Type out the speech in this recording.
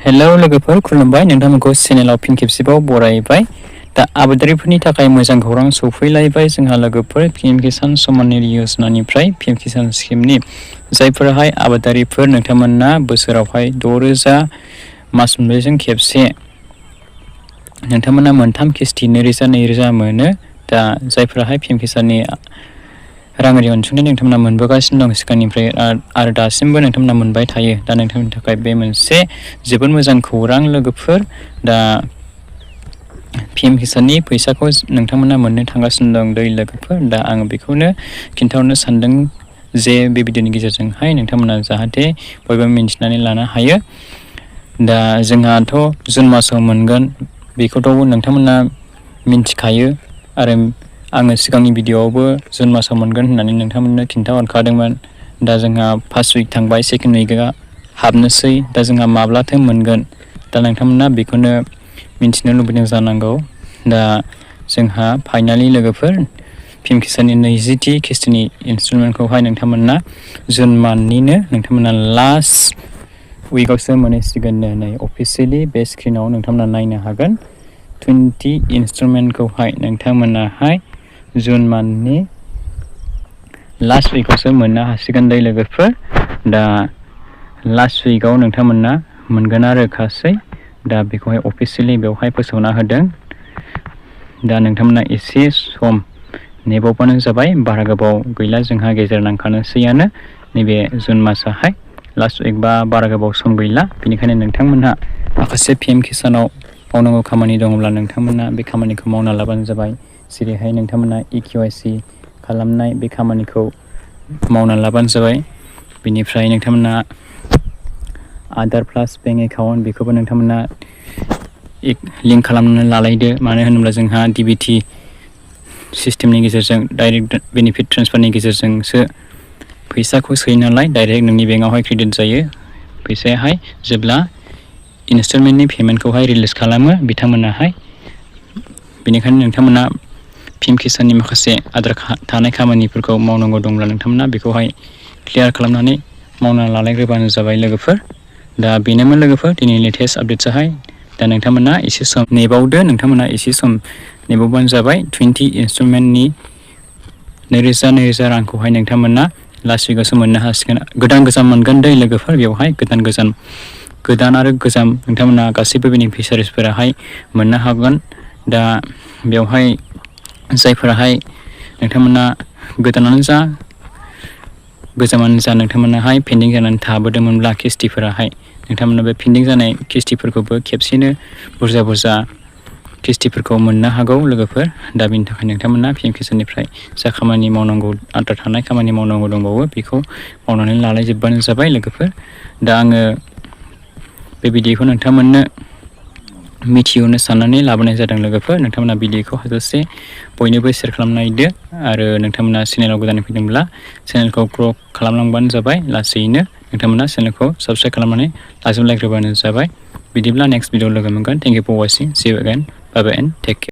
hello लोगोफोर खुलुमबाय नोंथांमोनखौ चेनेलाव फिन खेबसेबाव बरायबाय दा आबादारिफोरनि थाखाय मोजां खौरां सफैलायबाय जोंहा लोगोफोर पीएम किसान सम्मान निधि योजनानिफ्राय पीएम किसान स्किमनि जायफोराहाय आबादारिफोर नोंथांमोना बोसोरावहाय 6,000 मास मोनब्रैजों खेबसे नोंथांमोना मोनथाम किस्ति 2,000 मोनो दा जायफोराहाय पीएम किसाननि राङारि अनसुंथाइ नोंथांमोना मोनबोगासिनो दं सिगांनिफ्राय आरो दासिमबो नोंथांमोना मोनबाय थायो दा नोंथांनि थाखाय बे मोनसे जोबोद मोजां खौरां लोगोफोर दा पीएम किसाननि फैसाखौ नोंथांमोना मोननो थांगासिनो दं लोगोफोर दा आं बेखौनो खिन्थाहरनो सानदों जे बे भिडिअनि गेजेरजोंहाय नोंथांमोना जाहाथे बयबो मिन्थिनानै लानो हायो दा जोंहाथ' जुन मासाव मोनगोन बेखौथ' नोंथांमोना मिन्थिखायो आरो आङो सिगांनि भिडिअआवबो जुन मासाव मोनगोन होननानै नोंथांमोननो खिन्थाहरखादोंमोन दा जोंहा फार्स्ट उइक थांबाय सेकेन्ड उइकआ हाबनोसै दा जोंहा माब्लाथो मोनगोन दा नोंथांमोना बेखौनो मिन्थिनो लुबैदों जानांगौ दा जोंहा फाइनालि लोगोफोर पीएम किसाननि 20थि किस्तिनि इनस्टलमेन्टखौहाय नोंथांमोना जुन मान्थनिनो नोंथांमोना लास्ट उइकआवसो मोनहैसिगोन नै अफिसियेलि बे स्क्रिनाव नोंथांमोना नायनो हागोन 20 इनस्टलमेन्टखौहाय नोंथांमोनाहाय जुन मान्थनि लास्ट उइकआवसो मोननो हासिगोन लोगोफोर दा लास्ट उइकआव नोंथांमोना मोनगोन आरो रोखासै दा बेखौहाय अफिसियेलि बेवहाय फोसावना होदों दा नोंथांमोना एसे सम नेबावबानो जाबाय बारा गोबाव गैला जोंहा गेजेर नांखानोसैयानो नैबे जुन मासाहाय लास्ट उइक बा बारा गोबाव सम गैला बेनिखायनो नोंथांमोनहा माखासे पीएम किसानाव मावनांगौ खामानि दङब्ला नोंथांमोना बे खामानिखौ मावना लाबानो जाबाय जेरैहाय नोंथांमोना EKYC खालामनाय बे खामानिखौ मावना लाबानो जाबाय बेनिफ्राय नोंथांमोना आधार प्लास बेंक एकाउन्ट बेखौबो नोंथांमोना लिंक खालामनानै लालायदो मानो होनोब्ला जोंहा DBT सिस्टेमनि गेजेरजों डाइरेक्ट बेनिफिट ट्रेन्सफारनि गेजेरजोंसो फैसाखौ सोयो नालाय डाइरेक्ट नोंनि बेंकआवहाय क्रेडिट जायो फैसायाहाय जेब्ला इनस्टलमेन्टनि पेमेन्टखौहाय रिलिज खालामो बिथांमोनाहाय बेनिखायनो नोंथांमोना पीएम किसाननि माखासे आद्रा थानाय खामानिफोरखौ मावनांगौ दंब्ला नोंथांमोना बेखौहाय क्लियार खालामनानै मावना लालायग्रोबानो जाबाय लोगोफोर दा बेनोमोन लोगोफोर दिनै लेटेस्ट आपडेट्सआहाय दा नोंथांमोना एसे सम नेबावदो नोंथांमोना एसे सम नेबावबानो जाबाय 20 इनस्टलमेन्टनि 2,000 रांखौहाय नोंथांमोना लास्ट उइकआवसो मोननो हासिगोन गोदान मोनगोन लोगोफोर बेवहाय गोदान आरो गोजाम नोंथांमोना गासैबो बेनिफिसारिसफोराहाय मोननो हागोन दा बेवहाय जायफोराहाय नोंथांमोना गोदानानो जा गोजामानो जा नोंथांमोनाहाय पेन्डिं जानानै थाबोदोंमोनब्ला किस्तिफोराहाय नोंथांमोना बे पेन्डिं जानाय किस्तिफोरखौबो खेबसेनो बुरजा किस्तिफोरखौ मोननो हागौ लोगोफोर दा बेनि थाखाय नोंथांमोना पीएम किसाननिफ्राय जा खामानि मावनांगौ आद्रा थानाय खामानि मावनांगौ दंबावो बेखौ मावनानै लालायजोबबानो जाबाय लोगोफोर दा आङो बे भिडिअखौ नोंथांमोननो मिथिहोनो साननानै लाबोनाय जादों लोगोफोर नोंथांमोना भिडिअखौ हाजासे बयनोबो शेयार खालामनायदो आरो नोंथांमोना चेनेलाव गोदानै फैदोंब्ला चेनेलखौ ग्र' खालामलांबानो जाबाय लासैनो नोंथांमोना चेनेलखौ साबस्क्राइब खालामनानै लाजोबलायग्रोबानो जाबाय बिदिब्ला नेक्स्ट भिडिअ लोगो मोनगोन thank you for watching see you again bye bye and take care